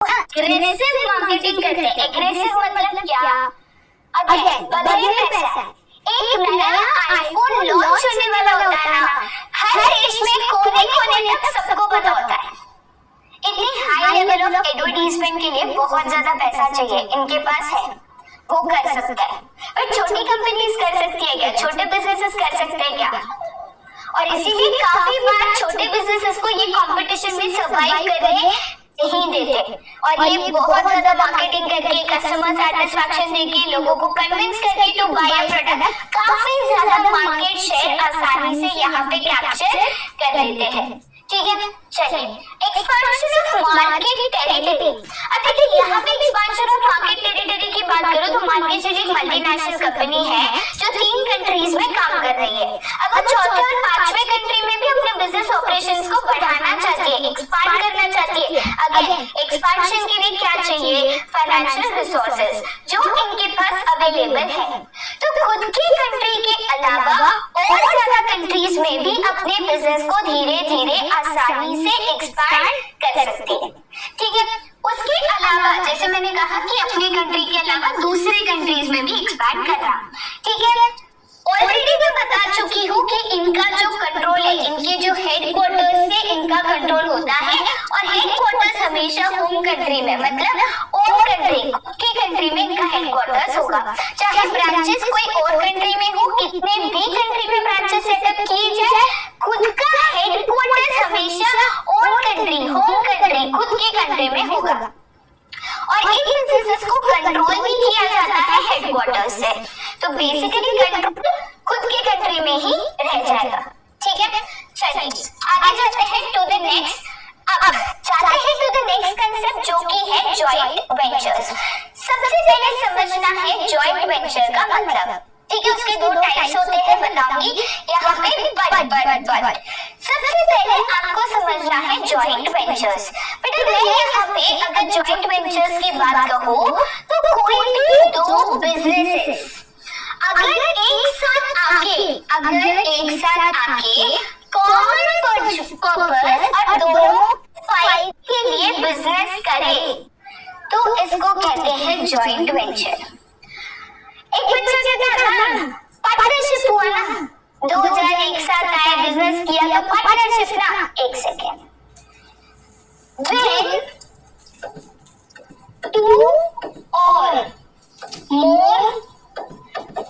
Aggressive marketing करते हैं। Aggressive मतलब क्या? अगेन बदले में पैसा। एक नया आईफोन लॉन्च होने वाला होता है ना, हर देश में कोने कोने तक सबको पता होता है। इतनी हाई लेवल ऑफ एडवर्टाइजमेंट के लिए बहुत ज्यादा पैसा चाहिए, इनके पास है, वो कर सकता है। पर छोटी कंपनीज कर सकती है क्या? छोटे बिजनेसेस कर सकते हैं क्या? और इसीलिए काफी बार छोटे बिजनेसेस को ये कंपटीशन में सर्वाइव करने नहीं देते, और ये बहुत ज्यादा मार्केटिंग करके, कस्टमर सैटिस्फैक्शन देके, लोगों को कन्विंस करके टू बाय अ प्रोडक्ट, काफी ज्यादा मार्केट शेयर आसानी से यहाँ पे कैप्चर कर लेते हैं। ठीक है, चलिए एक्सपेंशन ऑफ मार्केट टेरिटरी। अब देखिए यहाँ पे एक्सपेंशन ऑफ मार्केट टेरिटरी की बात करो तो मान के चलिए एक मल्टीनेशनल कंपनी है जो 3 कंट्रीज में काम कर रही है। अगर चौथे और 5वें कंट्री में भी अपने बिजनेस ऑपरेशंस को बढ़ाना चाहती है, एक्सपांड करना चाहती है, अगेन एक्सपेंशन के लिए क्या चाहिए? फाइनेंशियल रिसोर्सेज जो इनके पास अवेलेबल है। तो खुद की कंट्री के अलावा और ज्यादा कंट्रीज में भी अपने बिजनेस को धीरे धीरे आसानी से एक्सपैंड कर सकती है। ठीक है, उसके अलावा जैसे मैंने कहा कि अपनी कंट्री के अलावा दूसरे कंट्रीज में भी एक्सपैंड करना। ठीक है, ऑलरेडी मैं बता चुकी हूँ कि इनका जो कंट्रोल है, इनके जो हेडक्वार्टर्स से इनका कंट्रोल होता है, और हेडक्वार्टर्स हमेशा होम कंट्री में, मतलब ओन कंट्री की कंट्री में इनका हेडक्वार्टर्स होगा। चाहे ब्रांचेस कोई और कंट्री में हो, कितने भी कंट्री में ब्रांचेस सेटअप किए जाए, खुद का हेडक्वार्टर्स हमेशा ओन कंट्री, होम कंट्री, खुद की कंट्री में होगा। और इन बिजनेसेस को कंट्रोल भी किया जाता है हेडक्वार्टर्स से, तो बेसिकली कंट्रोल खुद की कंट्री में ही रह जाएगा। ठीक है, चलिए आगे जाते हैं टू द नेक्स्ट। अब जाते हैं टू द नेक्स्ट कांसेप्ट जो कि है जॉइंट वेंचर्स। सबसे पहले समझना है जॉइंट वेंचर का मतलब। ठीक है, उसके 2 टाइप्स होते हैं, बताऊंगी यहाँ पे। बट सबसे पहले आपको समझना है जॉइंट वेंचर्स। बेटा मैं यहाँ पे अगर जॉइंट वेंचर्स की बात कहूँ तो कोई भी 2 बिजनेसेस अगर एक साथ आके कॉमन पर्पस और दोनों फायदे के लिए बिजनेस करे तो इसको कहते हैं जॉइंट वेंचर। एक बच्चा कहता है ना, पार्टनरशिप हुआ ना, 2 जन एक साथ आए, बिजनेस किया तो पार्टनरशिप ना। एक second, when 2 or more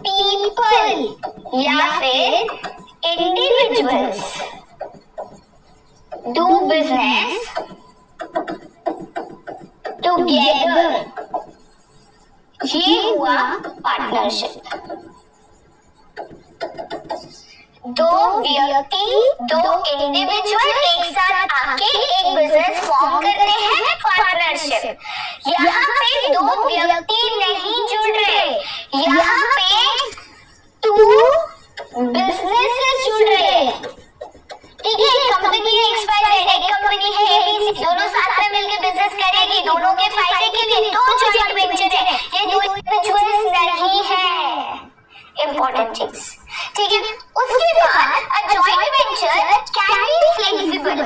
people या फिर individuals do business together, ये हुआ पार्टनरशिप। 2 व्यक्ति, 2 इंडिविजुअल एक साथ आके एक बिजनेस फॉर्म करते हैं, पार्टनरशिप। यहाँ पे 2 व्यक्ति नहीं जुड़ रहे, यहाँ पे 2 बिजनेसेस जुड़ रहे। ठीक है, एक कंपनी है XYZ, एक कंपनी है ABC, दोनों साथ में मिलकर बिजनेस करेगी, दोनों के फायदे के लिए, तो जॉइंट वेंचर है। ये 2 इंडिविजुअल्स नहीं है, इंपॉर्टेंट चीज। ठीक है, उसके बाद a joint venture can be flexible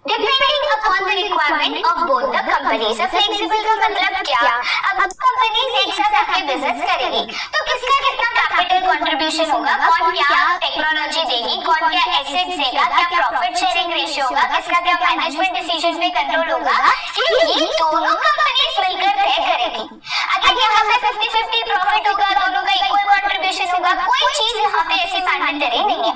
depending upon the requirement of both the companies. Flexible का मतलब क्या? अब कंपनीज एक साथ आके बिजनेस करेगी तो किसका कितना कैपिटल कंट्रीब्यूशन होगा, कौन क्या टेक्नोलॉजी देगी, कौन क्या एसेट्स देगा, क्या प्रॉफिट शेयरिंग रेशियो होगा, किसका क्या मैनेजमेंट डिसीजन पे कंट्रोल होगा, ये दोनों कंपनीज मिलकर तय करेगी। अगर यहाँ पे 50-50 प्रॉफिट होगा, दोनों का इक्वल कंट्रीब्यूशन होगा, कोई चीज यहाँ पे ऐसी मैंडेटरी नहीं है,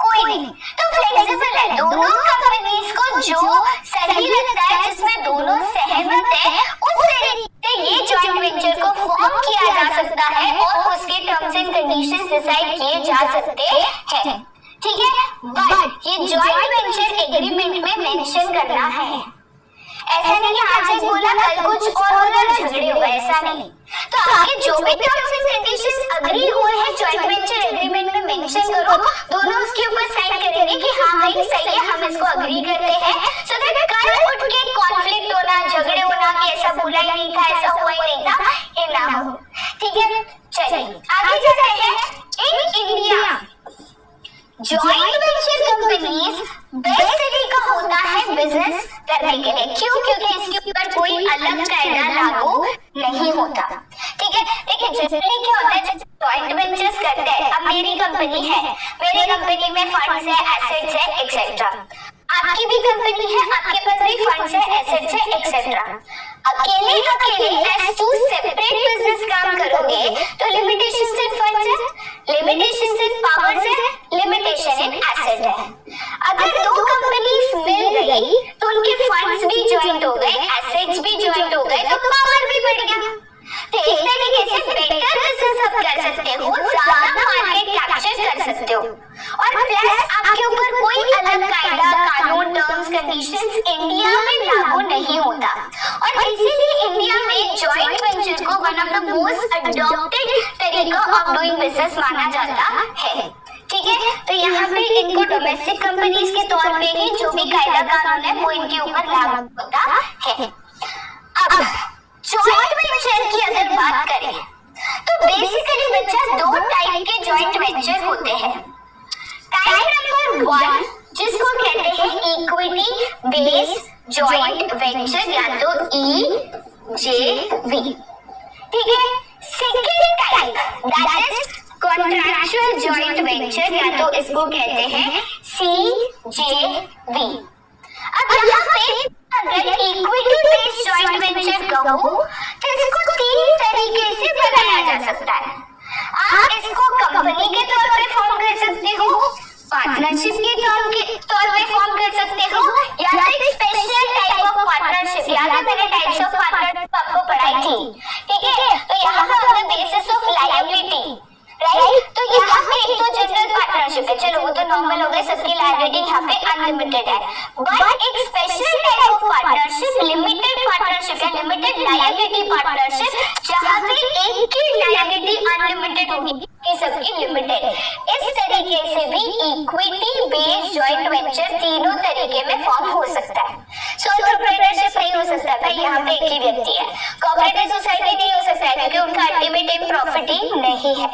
कोई नहीं। तो फ्लेक्सिबल है, दोनों कंपनीज को जो सही लगता है, जिसमें दोनों सहमत है, उस तरीके से ये जॉइंट वेंचर को फॉर्म किया जा सकता है और उसके टर्म्स एंड कंडीशंस डिसाइड किए जा सकते हैं। ठीक है, बट ये जॉइंट वेंचर एग्रीमेंट में मेंशन करना है। ऐसा नहीं कि आज एक बोला कल कुछ और बोला झगड़े हुए, ऐसा नहीं। तो आगे जो भी टर्म्स एंड कंडीशंस अग्री हुए हैं जॉइंट वेंचर एग्रीमेंट में मेंशन करो, दोनों उसके ऊपर साइन करेंगे कि हाँ भाई सही है, हम इसको अग्री करते हैं, सो दैट कल उठ के कॉन्फ्लिक्ट होना, झगड़े होना कि ऐसा बोला ही नहीं था, ऐसा हुआ ही नहीं था, ये ना हो। ठीक है, चलिए आगे चलते हैं। In India joint venture companies best तरीका होता है बिजनेस करने के लिए। क्यों? क्योंकि इसके ऊपर कोई अलग कायदा लागू नहीं होता। ठीक है, देखिए जनरली क्या होता है जब जॉइंट वेंचर्स करते हैं, अब मेरी कंपनी है, मेरी कंपनी में फंड्स है, एसेट्स है, एक्सेट्रा, आपकी भी कंपनी है, आपके पास भी फंड्स है, एसेट्स है, एक्सेट्रा। अकेले एज टू सेपरेट बिजनेस काम करोगे तो लिमिटेशंस इन फंड्स है, लिमिटेशंस इन पावर्स है, लिमिटेशन इन एसेट है। अगर दो कंपनीज मिल गई तो उनके फंड्स भी जॉइंट हो गए, एसेट्स भी जॉइंट हो गए, तो पावर भी बढ़ गया। तो एक तरीके से बेटर बिजनेस आप कर सकते हो, ज्यादा मार्केट कैप्चर कर सकते हो, और प्लस आपके ऊपर कोई अलग कायदा, कानून, टर्म्स, कंडीशंस इंडिया में लागू नहीं होता। और इसीलिए इंडिया में जॉइंट वेंचर को one of the most adopted तरीका ऑफ डूइंग बिजनेस माना जाता है। ठीक है, तो यहाँ पे इनको डोमेस्टिक कंपनीज के तौर पे ही जो भी कायदा कानून है वो इनके ऊपर लागू होता है। अब जॉइंट वेंचर की अगर बात करें तो बेसिकली बच्चा दो टाइप के जॉइंट वेंचर होते हैं। टाइप नंबर 1 जिसको कहते हैं इक्विटी बेस्ड जॉइंट वेंचर या तो EJV। ठीक है, second type that is contractual joint venture या तो इसको कहते हैं CJV। अब यहाँ पे अगर इक्विटी बेस्ड जॉइंट वेंचर कहूँ तो इसको 3 तरीके से बनाया जा सकता है। आप इसको कंपनी के तौर पे फॉर्म कर सकते हो, पार्टनरशिप के तौर पे फॉर्म कर सकते हो, या तो एक स्पेशल टाइप ऑफ पार्टनरशिप, या तो मैंने टाइप्स ऑफ पार्टनरशिप आपको पढ़ाई थी। ठीक है, तो यहाँ पे on the basis of liability, right, तो यहाँ पे एक तो जनरल पार्टनरशिप है, चलो वो तो नॉर्मल हो गए, सबकी लायबिलिटी यहाँ पे अनलिमिटेड है, बट एक special type of partnership limited partnership या लिमिटेड लायबिलिटी पार्टनरशिप जहाँ पे एक की लायबिलिटी अनलिमिटेड होगी कि सबकी लिमिटेड। इस तरीके से भी इक्विटी बेस्ड जॉइंट वेंचर तीनों तरीके में फॉर्म हो सकता है। सोल प्रोप्राइटरशिप नहीं हो सकता भाई, यहाँ पे एक ही व्यक्ति है। कोऑपरेटिव सोसाइटी नहीं हो सकता है क्योंकि उनका अल्टीमेट एम प्रॉफिट ही नहीं है।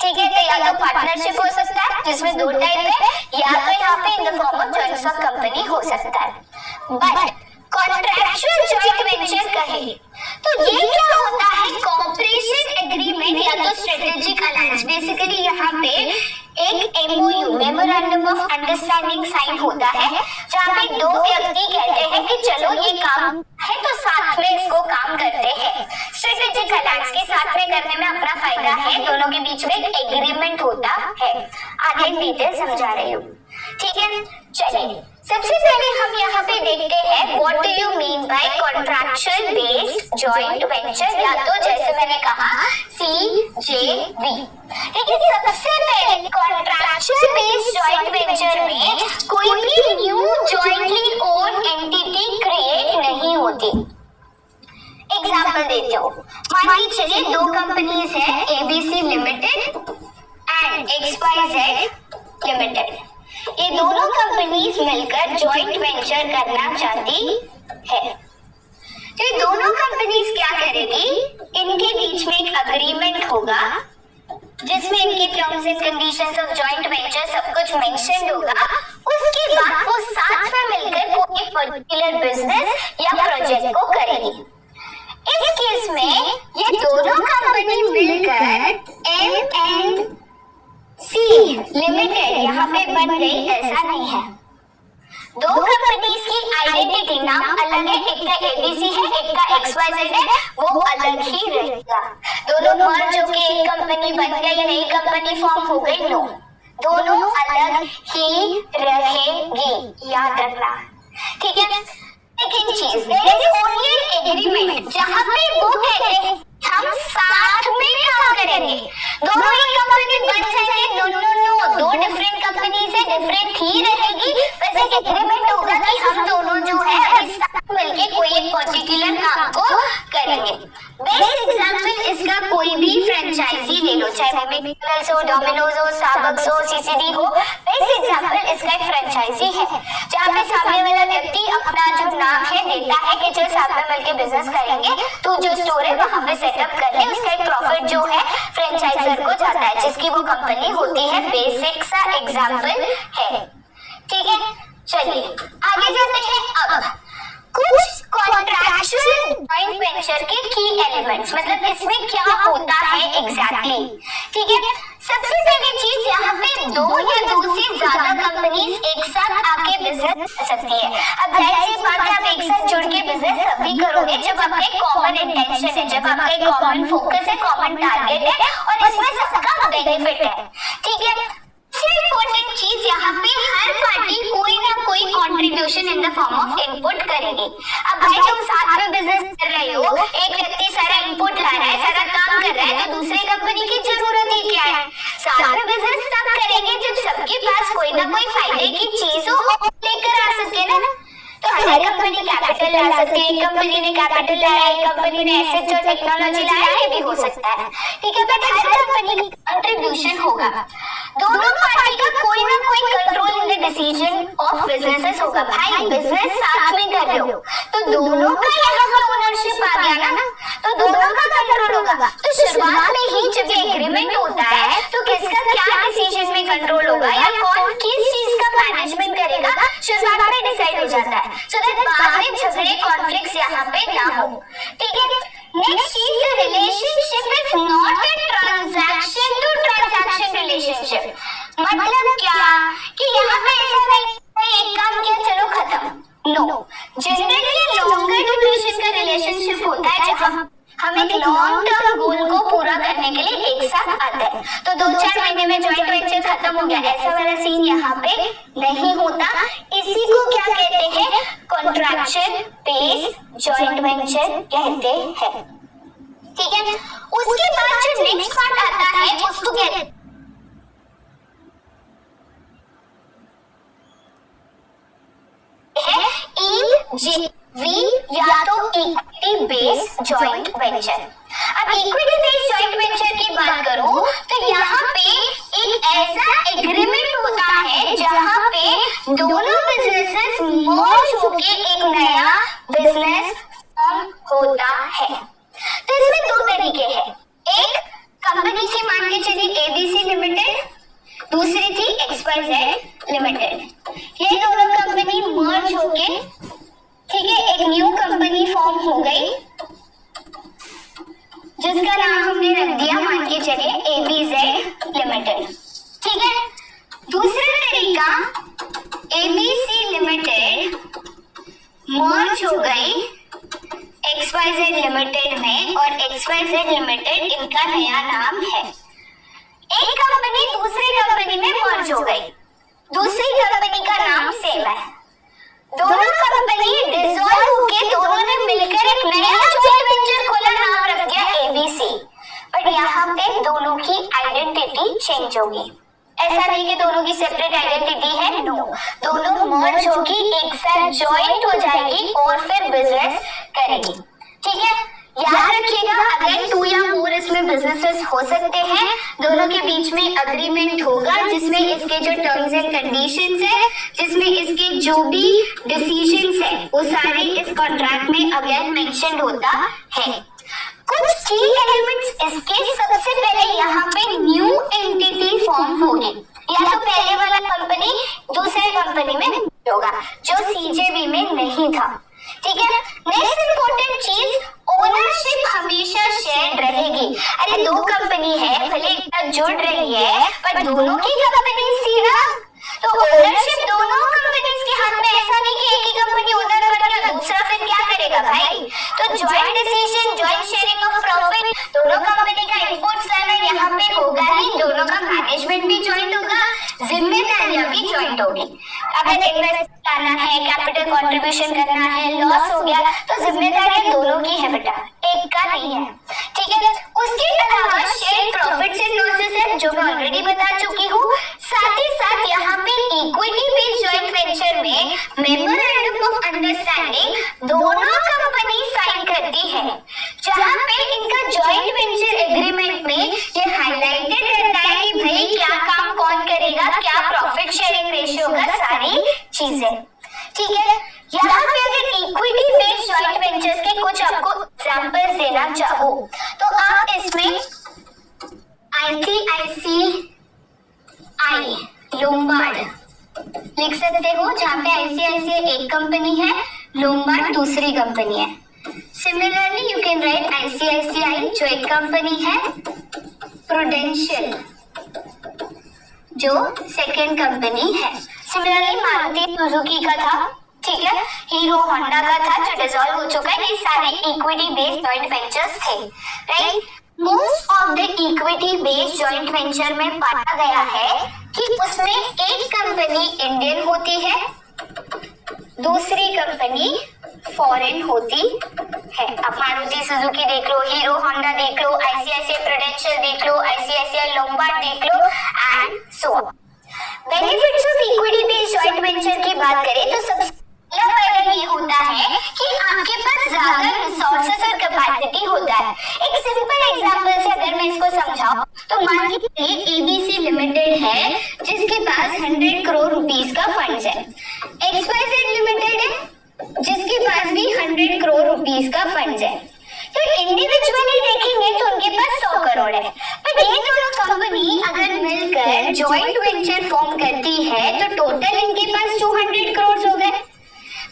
ठीक है, तो या तो पार्टनरशिप हो सकता है जिसमें 2 टाइप है, या तो यहाँ पे in the form of joint of company हो सकता है। बट कॉन्ट्रैक्चुअल जॉइंट वेंचर कहे तो ये क्या होता है, कॉर्पोरेशन एग्रीमेंट या तो स्ट्रेटेजिक अलायंस। बेसिकली यहाँ पे एक MOU memorandum of understanding sign होता है जहाँ पे 2 व्यक्ति कहते हैं कि चलो ये काम है तो साथ में इसको काम करते हैं। स्ट्रेटेजिक अलायंस के साथ में करने में अपना फायदा है, दोनों के बीच में एक एग्रीमेंट होता है। आगे डिटेल समझा रही हूँ। ठीक है, चलिए सबसे पहले हम यहाँ पे देखते हैं what do you mean by contractual based joint venture या तो जैसे मैंने कहा CJV। ठीक है, सबसे पहले कॉन्ट्रैक्चुअल बेस्ड जॉइंट वेंचर में कोई भी new jointly owned entity create नहीं होती। एग्जांपल देती हूँ, मान के चलिए 2 कंपनीज है ABC limited and XYZ limited. ये दोनों कंपनीज मिलकर जॉइंट वेंचर करना चाहती है। तो ये दोनों कंपनीज क्या करेगी, इनके बीच में एक अग्रीमेंट होगा जिसमें इनके terms and conditions of joint venture सब कुछ मेंशन्ड होगा। उसके बाद वो साथ में मिलकर कोई पर्टिकुलर बिजनेस या प्रोजेक्ट को करेगी। इस केस में ये दोनों कंपनी मिलकर M&C लिमिटेड यहाँ पे बन गई, ऐसा नहीं है। 2 कंपनीज की आइडेंटिटी नाम अलग है, एक का ABC है, एक का XYZ है, वो अलग ही रहेगा। दोनों मर्ज होके एक कंपनी बन गई, नई कंपनी फॉर्म हो गई, नो, दोनों अलग ही रहेगी, याद रखना। ठीक है, सेकंड चीज, देयर इज ओनली एग्रीमेंट जहाँ पे वो कहते हैं हम साथ में काम करेंगे, दोनों ही कंपनी बन जाएंगे, नो 2 डिफरेंट कंपनीज है, डिफरेंट ही रहेगी, वैसे एग्रीमेंट होगा कि हम दोनों जो है साथ मिलके कोई एक पर्टिकुलर काम को करेंगे। बेस्ट एग्जांपल इसका कोई भी फ्रेंचाइजी ले लो, चाहे वो मैकडॉनल्ड्स हो, डोमिनोज हो, स्टारबक्स हो, CCD हो, बेस्ट एग्जांपल इसका एक फ्रेंचाइजी है जहाँ पे सामने वाला व्यक्ति अपना जो नाम है देता है कि चल साथ में मिलके बिजनेस करेंगे, तू जो स्टोर है वहाँ पे सेटअप कर ले, उसका एक प्रॉफिट जो है फ्रेंचाइजर को जाता है जिसकी वो कंपनी होती है। बेसिक सा एग्जांपल है। ठीक है, चलिए आगे जाते हैं। अब कुछ कॉन्ट्रैक्चुअल वेंचर के की एलिमेंट्स, मतलब इसमें क्या होता है एग्जैक्टली। ठीक है, सबसे पहली चीज यहाँ पे दो या दो से ज्यादा कंपनीज एक साथ आके बिजनेस कर सकती है। अब जाहिर सी बात है, आप एक साथ जुड़ के बिजनेस तभी करोगे जब आपका एक कॉमन इंटेंशन है, जब आपका एक कॉमन फोकस है, कॉमन टारगेट है और इसमें सबका बेनिफिट है। ठीक है, सबसे इम्पोर्टेंट चीज यहाँ पे हर पार्टी कोई ना कोई contribution in the form of input करेगी। अब भाई तुम साथ में बिजनेस कर रहे हो, एक व्यक्ति सारा इनपुट ला रहा है, सारा काम कर रहा है, तो दूसरे कंपनी की जरूरत ही क्या है? साथ में बिजनेस तब करेंगे जब सबके पास कोई ना कोई फायदे की चीज हो लेकर आ सके ना। तो हर कंपनी कैपिटल ला सकती है, एक कंपनी ने कैपिटल लाया, एक कंपनी ने एसेट्स और टेक्नोलॉजी लाया, ये भी हो सकता है। ठीक है, बट हर कंपनी का कंट्रीब्यूशन होगा। दोनों पार्टी का कोई ना कोई control in the decision of businesses होगा। भाई बिजनेस साथ में कर रहे हो तो दोनों का यहाँ पर ओनरशिप आ गया ना, तो दोनों का कंट्रोल होगा। तो शुरुआत में ही जब ये एग्रीमेंट होता है तो किसका क्या डिसीजन में कंट्रोल होगा या कौन किस चीज का मैनेजमेंट करेगा, शुरुआत में डिसाइड हो जाता है, सो दैट बाद में झगड़े कॉन्फ्लिक्ट्स यहाँ पे ना हो। ठीक है, नेक्स्ट चीज, relationship is not a transaction to transaction relationship. मतलब क्या कि यहाँ पे ऐसा नहीं एक काम किया चलो खत्म, नो। जनरली लॉन्गर ड्यूरेशन का रिलेशनशिप होता है जहाँ हम एक लॉन्ग टर्म गोल को पूरा करने के लिए एक साथ आते हैं। तो 2-4 महीने में जॉइंट वेंचर खत्म हो गया, ऐसा वाला सीन यहाँ पे नहीं होता। इसी को क्या कहते हैं? कॉन्ट्रैक्चुअल बेस्ड जॉइंट वेंचर कहते हैं। ठीक है, उसके बाद जो नेक्स्ट पार्ट आता है उसको कहते हैं EJV या तो इक्विटी बेस्ड जॉइंट वेंचर। अब इक्विटी बेस्ड जॉइंट वेंचर की बात करूं तो यहाँ पे एक ऐसा एग्रीमेंट होता है जहाँ पे दोनों बिजनेसेस मर्ज होके एक नया बिजनेस फॉर्म होता है। तो इसमें दो तरीके हैं, एक कंपनी थी मान के चलिए ABC लिमिटेड, दूसरी थी XYZ लिमिटेड। ये दोनों कंपनी मर्ज होके, ठीक है, एक न्यू कंपनी फॉर्म हो गई जिसका नाम हमने रख दिया मान के चलिए ABZ लिमिटेड। ठीक है, दूसरा तरीका ABC लिमिटेड मर्ज हो गई XYZ लिमिटेड में और XYZ लिमिटेड इनका नया नाम है। एक कंपनी दूसरी कंपनी में मर्ज हो गई, दूसरी कंपनी का नाम सेम है, दोनों कंपनी डिसॉल्व होके दोनों ने मिलकर एक नया जॉइंट वेंचर खोला, नाम रख दिया ABC। बट यहाँ पे दोनों की आइडेंटिटी चेंज होगी, ऐसा नहीं कि दोनों की सेपरेट आइडेंटिटी है, नो, दोनों मर्ज होगी, एक साथ जॉइंट हो जाएगी और फिर बिजनेस करेगी। ठीक है, याद रखिएगा अगर 2 या मोर इसमें बिजनेसेस हो सकते हैं, दोनों के बीच में अग्रीमेंट होगा जिसमें इसके जो टर्म्स एंड कंडीशंस है, जिसमें इसके जो भी डिसीजंस है वो सारे इस कॉन्ट्रैक्ट में अगेन मेंशन्ड होता है। कुछ की एलिमेंट्स इसके, सबसे पहले यहाँ पे न्यू एंटिटी फॉर्म होगी, या तो पहले वाला कंपनी दूसरे कंपनी में होगा जो CJV में नहीं था। ठीक है, नेक्स्ट इंपॉर्टेंट चीज, ओनरशिप हमेशा शेयर रहेगी। अरे दो कंपनी है, भले एक साथ जुड़ रही है पर दोनों की कंपनी थी ना, तो ओनरशिप दोनों कंपनीज के हाथ में, ऐसा नहीं कि एक ही कंपनी ओनर बनेगा दूसरा फिर क्या करेगा भाई। तो joint decision, joint sharing of profit, दोनों कंपनी का इनपुट्स लाना यहाँ पे होगा ही, दोनों का मैनेजमेंट भी जॉइंट होगा, जिम्मेदारियां भी जॉइंट होगी। अगर इन्वेस्ट करना है, कैपिटल कंट्रीब्यूशन करना है, लॉस हो गया तो जिम्मेदारियां दोनों की है बेटा, एक का नहीं है। ठीक है, उसके अलावा शेयर प्रॉफिट्स एंड लॉसेस है जो मैं ऑलरेडी बता चुकी हूँ। साथ ही साथ यहाँ पे इक्विटी बेस्ड जॉइंट वेंचर में मेमोरेंडम ऑफ अंडरस्टैंडिंग दोनों कंपनी साइन करती है, जहाँ पे इनका जॉइंट वेंचर एग्रीमेंट में ये हाईलाइटेड रहता है कि भाई क्या काम कौन करेगा, क्या प्रॉफिट शेयरिंग रेशियो होगा, सारी चीजें। ठीक है, यहाँ पे अगर इक्विटी बेस्ड जॉइंट वेंचर्स के कुछ आपको एग्जांपल्स देना चाहो तो आप इसमें ICICI लोम्बार्ड लिख सकते हो, जहाँ पे ICICI एक कंपनी है, लोम्बार्ड दूसरी कंपनी है। Similarly you can can write ICICI जो एक कंपनी है, प्रूडेंशियल जो सेकंड कंपनी है। सिमिलरली मारुति सुजुकी का था, ठीक है, हीरो होंडा का था जो डिसॉल्व हो चुका है। ये सारे इक्विटी बेस्ड जॉइंट वेंचर्स थे, right. Most of the equity based joint venture में पाया गया है कि उसमें एक कंपनी इंडियन होती है, दूसरी कंपनी फॉरेन होती है। अब मारुति सुजुकी देख लो, हीरो होंडा देख लो, आईसीआईसीआई प्रूडेंशियल देख लो, आईसीआईसीआई लोम्बार्ड देख लो and so on. Benefits of equity based joint venture की बात करें तो सबसे पहला फायदा ये होता है कि आपके पास ज्यादा रिसोर्सेज और कैपेसिटी होता है। एक सिंपल एग्जांपल से अगर मैं इसको समझाऊं तो मान लीजिए एबीसी लिमिटेड है जिसके पास 100 करोड़ रुपीस का फंड्स है, एक्सवाईजेड लिमिटेड है जिसके पास भी 100 करोड़ रुपीस का फंड्स है। तो इंडिविजुअली देखेंगे तो उनके पास 100 करोड़ है, पर ये दोनों कंपनी अगर मिलकर जॉइंट वेंचर फॉर्म करती है तो टोटल इनके पास 200 करोड़ हो गए।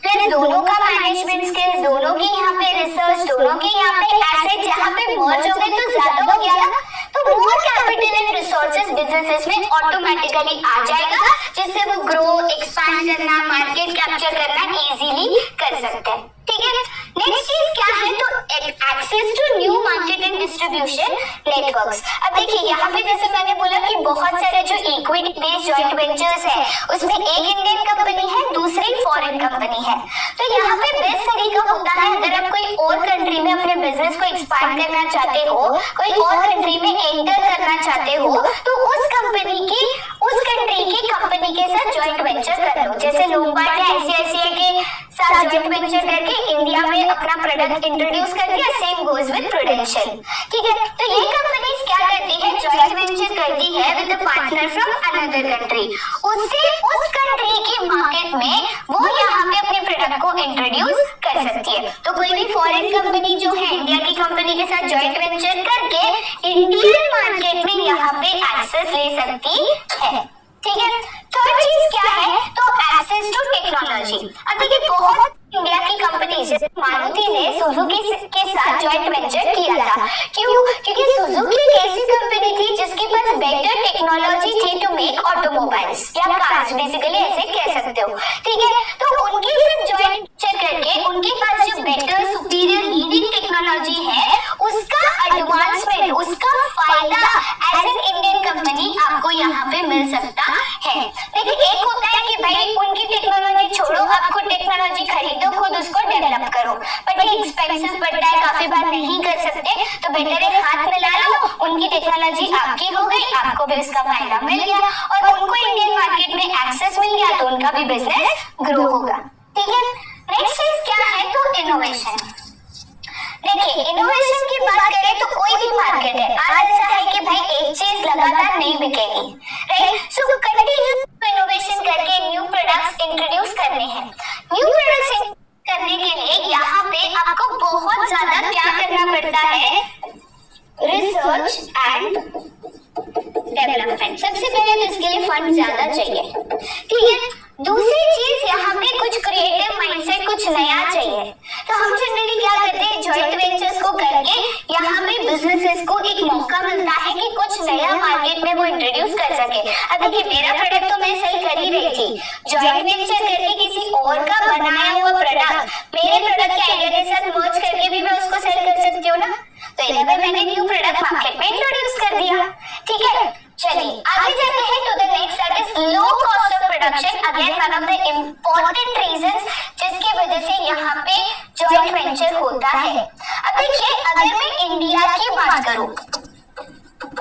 प्लस दोनों का मैनेजमेंट स्किल्स, दोनों की यहाँ पे रिसर्च, दोनों की यहाँ पे एसेट जहाँ पे मर्ज हो गए तो ज्यादा हो गया ना, तो more capital and resources businesses में ऑटोमेटिकली आ जाएगा, जिससे वो ग्रो, एक्सपैंड करना, मार्केट कैप्चर करना इजीली कर सकते हैं, ठीक है। नेक्स्ट चीज क्या है तो access to new market and distribution networks. अब देखिए यहाँ पे जैसे मैंने बोला कि बहुत सारे जो इक्विटी बेस्ड जॉइंट वेंचर्स है उसमें एक इंडियन कंपनी है, दूसरी फॉरेन कंपनी है। तो यहाँ पे बेस्ट तरीका होता है अगर आप कोई और कंट्री में अपने बिजनेस को एक्सपैंड करना चाहते हो, कोई और कंट्री में एंटर करना चाहते हो, तो उस कंट्री की कंपनी के साथ जॉइंट वेंचर कर लो। जैसे लोम्बार्ड ने आईसीआईसीआई के साथ जॉइंट वेंचर करके इंडिया में अपना प्रोडक्ट इंट्रोड्यूस कर दिया, सेम गोज विद प्रूडेंशियल, ठीक है। तो ये कंपनीज क्या करती है, जॉइंट वेंचर करती है with a partner from another country, उससे उस कंट्री की मार्केट में वो यहाँ पे अपने प्रोडक्ट को इंट्रोड्यूस कर सकती है। तो कोई भी फॉरेन कंपनी जो है इंडिया की कंपनी के साथ जॉइंट वेंचर करके इंडियन मार्केट में यहाँ पे एक्सेस ले सकती है, ठीक है। थर्ड चीज क्या है तो एक्सेस टू टेक्नोलॉजी। अब देखिए बहुत इंडिया की कंपनी जैसे मारुति ने सुजुकी के साथ जॉइंट वेंचर किया था, क्यों? क्योंकि सुजुकी एक ऐसी कंपनी थी जिसके पास बेटर टेक्नोलॉजी थी टू मेक ऑटोमोबाइल्स या कार्स, बेसिकली ऐसे कह सकते हो, ठीक है। तो उनके साथ जॉइंट वेंचर करके उनके पास जो बेटर सुपीरियर लीडिंग टेक्नोलॉजी है उसका एडवांसमेंट, उसका फायदा एज एन इंडियन कंपनी आपको यहाँ पे मिल सकता है। देखिए एक होता है कि भाई उनकी टेक्नोलॉजी छोड़ो, आपको टेक्नोलॉजी खरीदो, खुद उसको डेवलप करो, बट ये एक्सपेंसिव पड़ता है, काफी बार नहीं कर सकते, तो बेटर है हाथ मिला लो, उनकी टेक्नोलॉजी आपकी हो गई, आपको भी उसका फायदा मिल गया और उनको इंडियन मार्केट में एक्सेस मिल गया तो उनका भी बिजनेस ग्रो होगा, ठीक है। नेक्स्ट चीज क्या है तो इनोवेशन। देखिए इनोवेशन की बात करें तो कोई भी मार्केट है, आज ऐसा है कि भाई एक चीज लगातार नहीं बिकेगी, राइट। सो कंटिन्यू इनोवेशन करके न्यू प्रोडक्ट्स इंट्रोड्यूस करने हैं। न्यू प्रोडक्ट्स करने के लिए यहाँ पे आपको बहुत ज्यादा क्या करना पड़ता है, रिसर्च एंड डेवलपमेंट। सबसे पहले तो इसके लिए फंड ज्यादा चाहिए, ठीक है। दूसरी चीज यहाँ पे कुछ क्रिएटिव माइंडसेट, कुछ नया चाहिए। तो हम जनरली क्या करते हैं, जॉइंट वेंचर्स को करके यहाँ पे बिजनेसेस को एक मौका मिलता है कि कुछ नया मार्केट में वो इंट्रोड्यूस कर सके। अब देखिए मेरा प्रोडक्ट तो मैं सेल कर ही रही थी, जॉइंट वेंचर करके किसी और का बनाया हुआ प्रोडक्ट मेरे प्रोडक्ट के आइडिया के साथ मर्ज करके भी मैं उसको सेल कर सकती हूँ ना। तो इधर पे मैंने न्यू प्रोडक्ट मार्केट में इंट्रोड्यूस कर दिया, ठीक है। चलिए आगे जाते हैं तो the next that is low cost of production. Again one of the important reasons जिसकी वजह से यहाँ पे जॉइंट वेंचर होता है। अब देखिए अगर मैं इंडिया की बात करूं,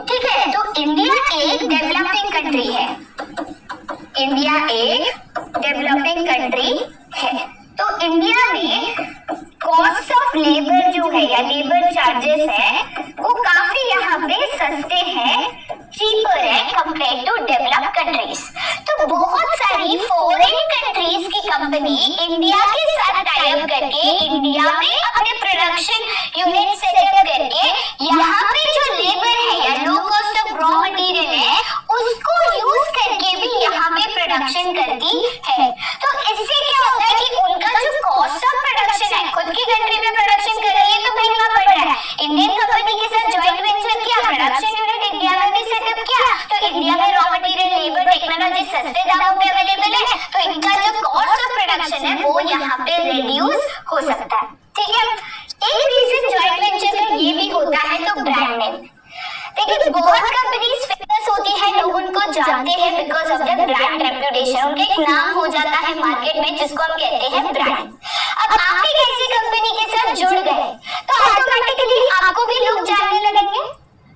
ठीक है, तो इंडिया एक डेवलपिंग कंट्री है, इंडिया एक डेवलपिंग कंट्री है। तो इंडिया में कॉस्ट ऑफ लेबर जो है या लेबर चार्जेस है वो काफी यहाँ पे सस्ते हैं, चीपर है कंपेयर टू डेवलप्ड कंट्रीज। तो बहुत सारी फॉरेन कंट्रीज की कंपनी इंडिया के साथ टाई अप करके इंडिया में अपने प्रोडक्शन यूनिट सेटअप करके यहाँ पे जो लेबर है या low cost of raw material है उसको यूज करके भी यहाँ पे प्रोडक्शन करती है। तो इससे क्या होता है कि उनका जो कॉस्ट ऑफ प्रोडक्शन है, खुद की कंट्री में प्रोडक्शन कर रही है तो महंगा पड़ रहा सस्ते दामों पे अवेलेबल है, तो इनका जो कॉस्ट ऑफ प्रोडक्शन है वो यहाँ पे रिड्यूस हो सकता है। ठीक है, एक रीजन जॉइंट वेंचर का ये भी होता है तो ब्रांड नेम। देखिए बहुत कंपनीज फेमस होती है, लोग उनको जानते हैं because of the brand reputation, उनका एक नाम हो जाता है मार्केट में जिसको हम कहते हैं ब्रांड। अब आप एक ऐसी कंपनी के साथ जुड़ गए तो ऑटोमेटिकली आपको भी लोग जानने लगेंगे।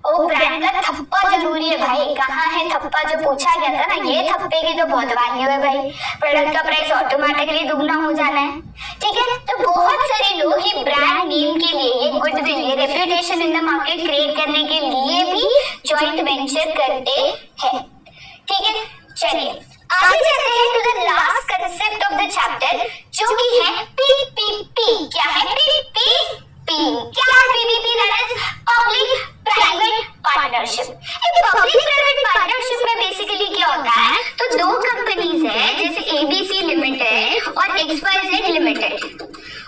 ओ ब्रांड का थप्पा जरूरी है भाई, कहाँ है थप्पा जो पूछा गया था ना, ये थप्पे की तो बहुत वैल्यू है भाई, प्रोडक्ट का प्राइस ऑटोमेटिकली दुगना हो जाना है। ठीक है, तो बहुत सारे लोग ये ब्रांड नेम के लिए, ये गुडविल, ये reputation in the market create करने के लिए भी जॉइंट वेंचर करते हैं। ठीक है, चलिए आगे चलते हैं to the last concept of the chapter जो कि है पीपीपी। क्या है पीपीपी? क्या है PPP? That is public private partnership. Public private partnership में बेसिकली क्या होता है, तो दो कंपनीज है जैसे एबीसी लिमिटेड और एक्सवाईजेड लिमिटेड,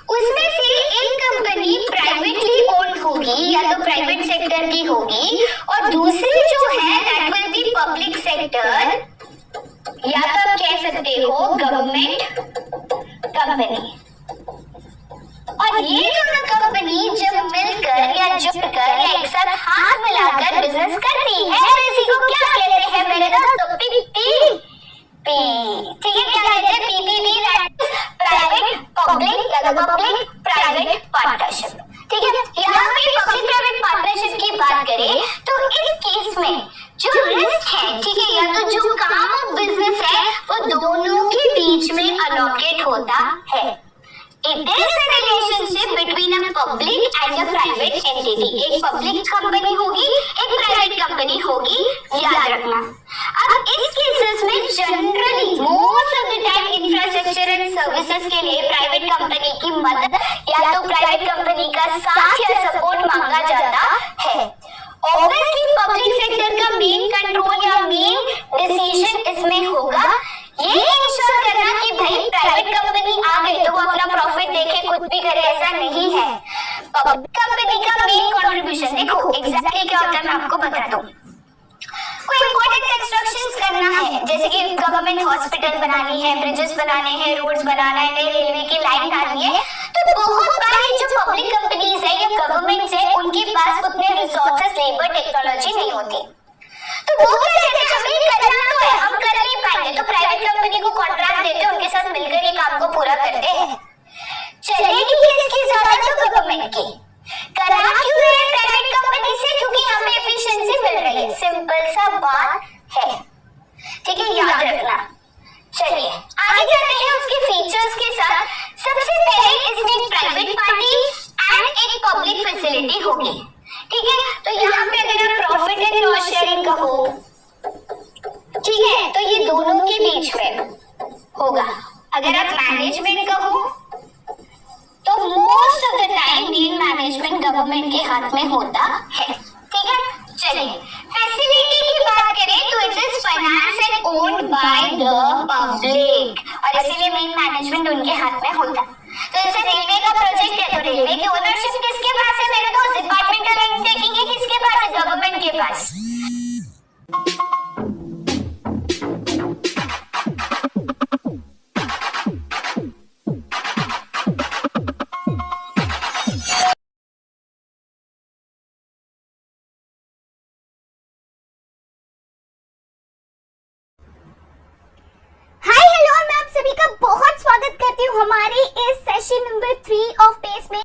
उसमें से एक कंपनी प्राइवेटली ओन्ड होगी या तो प्राइवेट सेक्टर की होगी और दूसरी जो है that will be public sector या तो आप कह सकते हो गवर्नमेंट कंपनी। और ये दोनों कंपनी जब मिलकर या जुड़कर या एक साथ हाथ मिलाकर बिजनेस करती है तो इसी को क्या कहते हैं मेरे दोस्तों? पीपीपी। ठीक है, क्या कहते हैं? PPP, that is private public या पब्लिक प्राइवेट पार्टनरशिप। ठीक है, यहाँ पे पब्लिक प्राइवेट पार्टनरशिप की बात करें तो इस केस में जो रिस्क है, ठीक है, या तो जो काम ऑफ बिजनेस है वो दोनों के बीच में अलोकेट होता है। It is a relationship between a public and a private entity. एक पब्लिक कंपनी होगी, एक प्राइवेट कंपनी होगी, याद रखना। अब इस केसेस में generally most of the time infrastructure and services के लिए प्राइवेट कंपनी की मदद या तो प्राइवेट कंपनी का साथ या सपोर्ट मांगा जाता है। ऑब्वियसली पब्लिक सेक्टर का मेन कंट्रोल या मेन डिसीजन इसमें होगा ये इंश्योर करना कि भाई प्राइवेट कंपनी आ गई तो वो अपना प्रॉफिट देखे कुछ भी करे, ऐसा नहीं है। पब्लिक कंपनी का मेन कंट्रीब्यूशन देखो एग्जैक्टली क्या होता है मैं आपको बता दूं। कोई इंपॉर्टेंट कंस्ट्रक्शंस करना है, जैसे कि गवर्नमेंट हॉस्पिटल बनानी है, ब्रिजेस बनाने हैं, रोड्स बनाना है, नई रेलवे की लाइन डालनी है, तो बहुत बार जो पब्लिक कंपनीज है या गवर्नमेंट है उनके पास उतने रिसोर्सेज, लेबर, टेक्नोलॉजी नहीं होती, तो वो क्या कहते हैं हमें करना तो है, हम कर नहीं पाएंगे तो प्राइवेट कंपनी को कॉन्ट्रैक्ट देते हैं, उनके साथ मिलकर ये काम को पूरा करते हैं। चलेगी किसकी जरूरत है? गवर्नमेंट की। करा क्यों रहे प्राइवेट कंपनी से? क्योंकि हमें एफिशिएंसी मिल रही है, सिंपल सा बात है। ठीक है, याद रखना। चलिए आगे चलते हैं उसके फीचर्स के साथ। सबसे पहले इसमें प्राइवेट पार्टी एंड एक पब्लिक फैसिलिटी होगी। ठीक है, तो यहाँ पे अगर आप प्रॉफिट एंड लॉस शेयरिंग कहो, ठीक है, तो ये दोनों के बीच में होगा। अगर आप मैनेजमेंट कहो तो most of the time main management government के हाथ में होता है। ठीक है, चलिए फैसिलिटी की बात करें तो it is finance and owned by the public और इसीलिए मेन मैनेजमेंट उनके हाथ में होता है। तो जैसे रेलवे का प्रोजेक्ट है तो रेलवे की ओनरशिप किसके पास है मेरे दोस्त? डिपार्टमेंटल अंडरटेकिंग है, किसके पास है? गवर्नमेंट के पास। बहुत स्वागत करती हूँ हमारे इस सेशन नंबर 3 ऑफ पेस में।